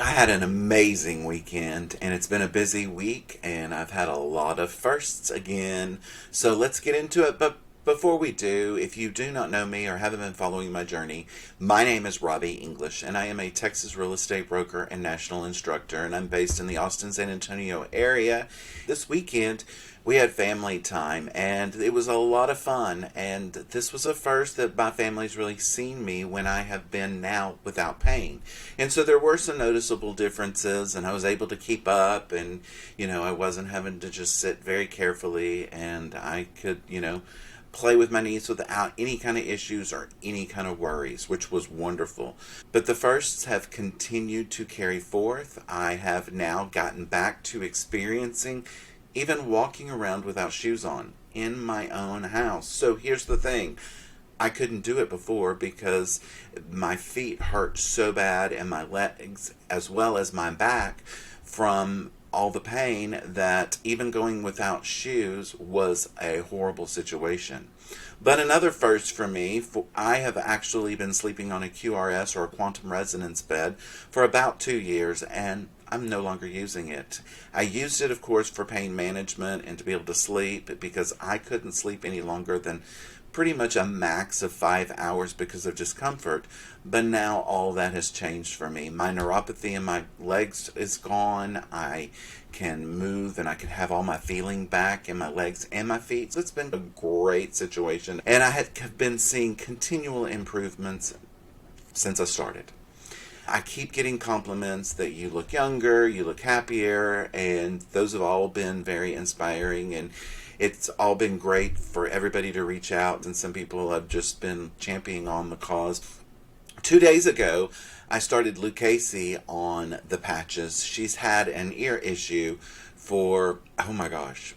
I had an amazing weekend, and it's been a busy week, and I've had a lot of firsts again. So let's get into it. But before we do, if you do not know me or haven't been following my journey, my name is Robbie English, and I am a Texas real estate broker and national instructor, and I'm based in the Austin, San Antonio area. This weekend, we had family time, and it was a lot of fun. And this was a first that my family's really seen me when I have been now without pain. And so there were some noticeable differences, and I was able to keep up, and, I wasn't having to just sit very carefully, and I could, play with my niece without any kind of issues or any kind of worries, which was wonderful. But the firsts have continued to carry forth. I have now gotten back to experiencing even walking around without shoes on in my own house. So here's the thing. I couldn't do it before because my feet hurt so bad, and my legs as well as my back from all the pain, that even going without shoes was a horrible situation. But another first for me, I have actually been sleeping on a QRS or a quantum resonance bed for about 2 years, and I'm no longer using it. I used it, of course, for pain management and to be able to sleep, because I couldn't sleep any longer than pretty much a max of 5 hours because of discomfort. But now all that has changed for me. My neuropathy in my legs is gone. I can move, and I can have all my feeling back in my legs and my feet. So it's been a great situation. And I have been seeing continual improvements since I started. I keep getting compliments that you look younger, you look happier, and those have all been very inspiring, and it's all been great for everybody to reach out, and some people have just been championing on the cause. 2 days ago, I started Lucchese on the patches. She's had an ear issue for, oh my gosh,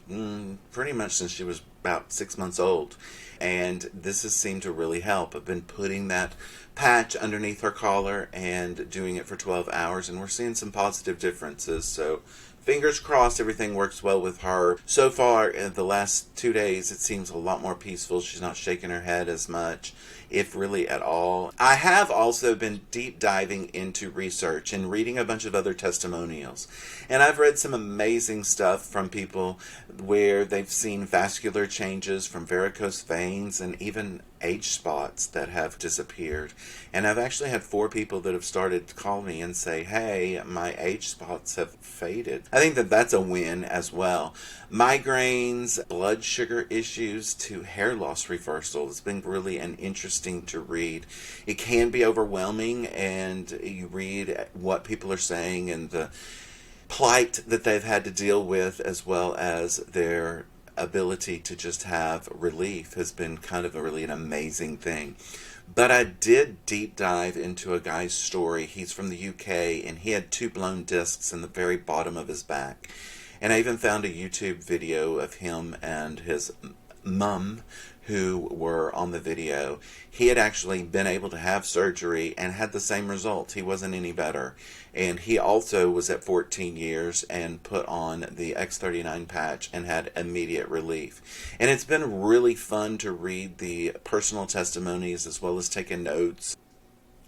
pretty much since she was about 6 months old. And this has seemed to really help. I've been putting that patch underneath her collar and doing it for 12 hours, and we're seeing some positive differences. So fingers crossed everything works well with her. So far, in the last 2 days, it seems a lot more peaceful. She's not shaking her head as much, if really at all. I have also been deep diving into research and reading a bunch of other testimonials. And I've read some amazing stuff from people where they've seen vascular changes from varicose veins and even age spots that have disappeared. And I've actually had 4 people that have started to call me and say, hey, my age spots have faded. I think that that's a win as well. Migraines, blood sugar issues to hair loss reversal has been really an interesting to read. It can be overwhelming, and you read what people are saying and the plight that they've had to deal with, as well as their ability to just have relief, has been kind of really an amazing thing. But I did deep dive into a guy's story. He's from the UK, and he had 2 blown discs in the very bottom of his back. And I even found a YouTube video of him and his mum who were on the video. He had actually been able to have surgery and had the same results. He wasn't any better. And he also was at 14 years and put on the X39 patch and had immediate relief. And it's been really fun to read the personal testimonies as well as taking notes.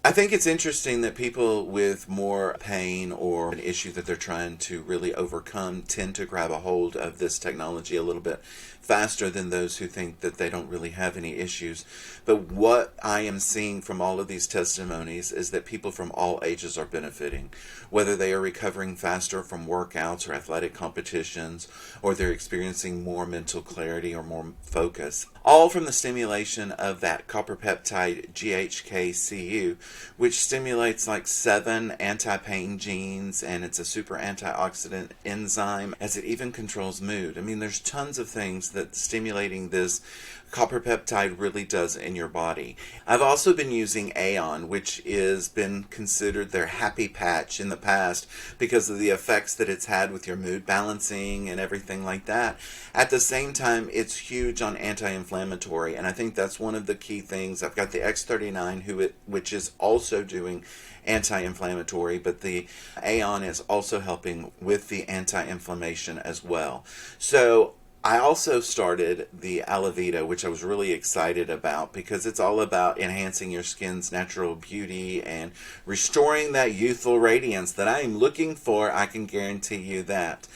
I think it's interesting that people with more pain or an issue that they're trying to really overcome tend to grab a hold of this technology a little bit faster than those who think that they don't really have any issues. But what I am seeing from all of these testimonies is that people from all ages are benefiting, whether they are recovering faster from workouts or athletic competitions, or they're experiencing more mental clarity or more focus, all from the stimulation of that copper peptide GHKCU, which stimulates like 7 anti-pain genes, and it's a super antioxidant enzyme, as it even controls mood. I mean, there's tons of things that stimulating this copper peptide really does in your body. I've also been using Aeon, which has been considered their happy patch in the past because of the effects that it's had with your mood balancing and everything like that. At the same time, it's huge on anti-inflammatory, and I think that's one of the key things. I've got the X39, which is also doing anti-inflammatory, but the Aeon is also helping with the anti-inflammation as well. So I also started the Alavita, which I was really excited about because it's all about enhancing your skin's natural beauty and restoring that youthful radiance that I am looking for. I can guarantee you that.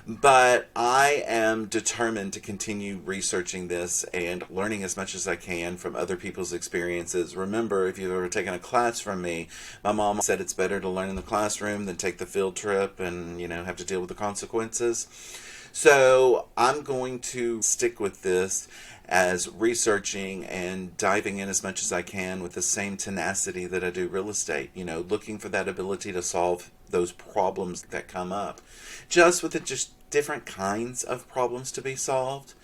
But I am determined to continue researching this and learning as much as I can from other people's experiences. Remember, if you've ever taken a class from me, my mom said it's better to learn in the classroom than take the field trip and, have to deal with the consequences. So I'm going to stick with this as researching and diving in as much as I can with the same tenacity that I do real estate, looking for that ability to solve those problems that come up. Just with just different kinds of problems to be solved.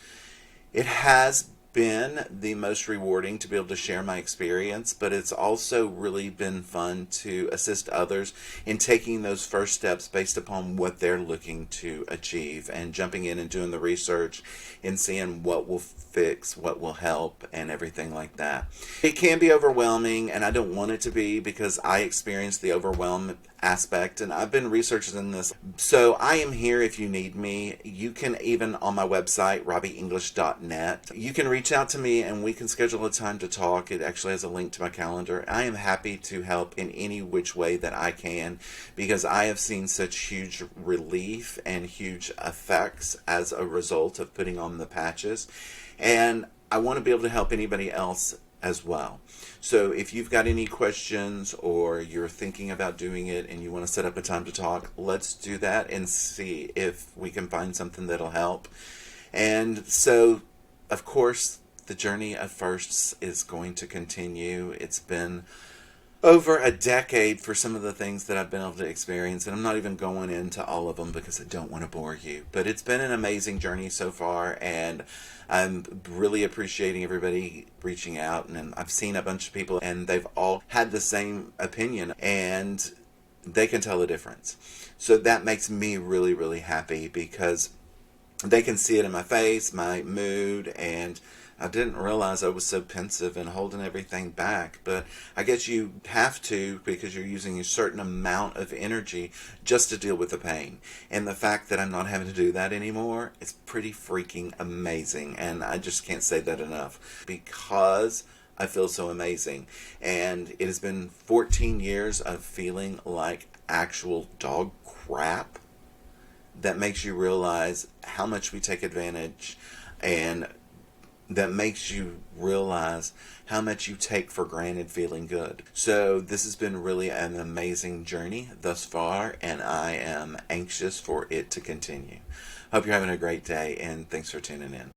It has been the most rewarding to be able to share my experience, but it's also really been fun to assist others in taking those first steps based upon what they're looking to achieve and jumping in and doing the research and seeing what will fix, what will help, and everything like that. It can be overwhelming, and I don't want it to be because I experienced the overwhelm aspect, and I've been researching this. So I am here if you need me. You can even on my website, RobbieEnglish.net, you can reach out to me and we can schedule a time to talk. It actually has a link to my calendar. I am happy to help in any which way that I can because I have seen such huge relief and huge effects as a result of putting on the patches. And I want to be able to help anybody else as well. So if you've got any questions or you're thinking about doing it and you want to set up a time to talk, let's do that and see if we can find something that'll help. And so, of course, the journey of firsts is going to continue. It's been over a decade for some of the things that I've been able to experience, and I'm not even going into all of them because I don't want to bore you. But it's been an amazing journey so far, and I'm really appreciating everybody reaching out. And I've seen a bunch of people, and they've all had the same opinion, and they can tell the difference. So that makes me really, really happy because they can see it in my face, my mood, and I didn't realize I was so pensive and holding everything back. But I guess you have to because you're using a certain amount of energy just to deal with the pain. And the fact that I'm not having to do that anymore is pretty freaking amazing. And I just can't say that enough because I feel so amazing. And it has been 14 years of feeling like actual dog crap that makes you realize how much we take advantage, and that makes you realize how much you take for granted feeling good. So this has been really an amazing journey thus far, and I am anxious for it to continue. Hope you're having a great day, and thanks for tuning in.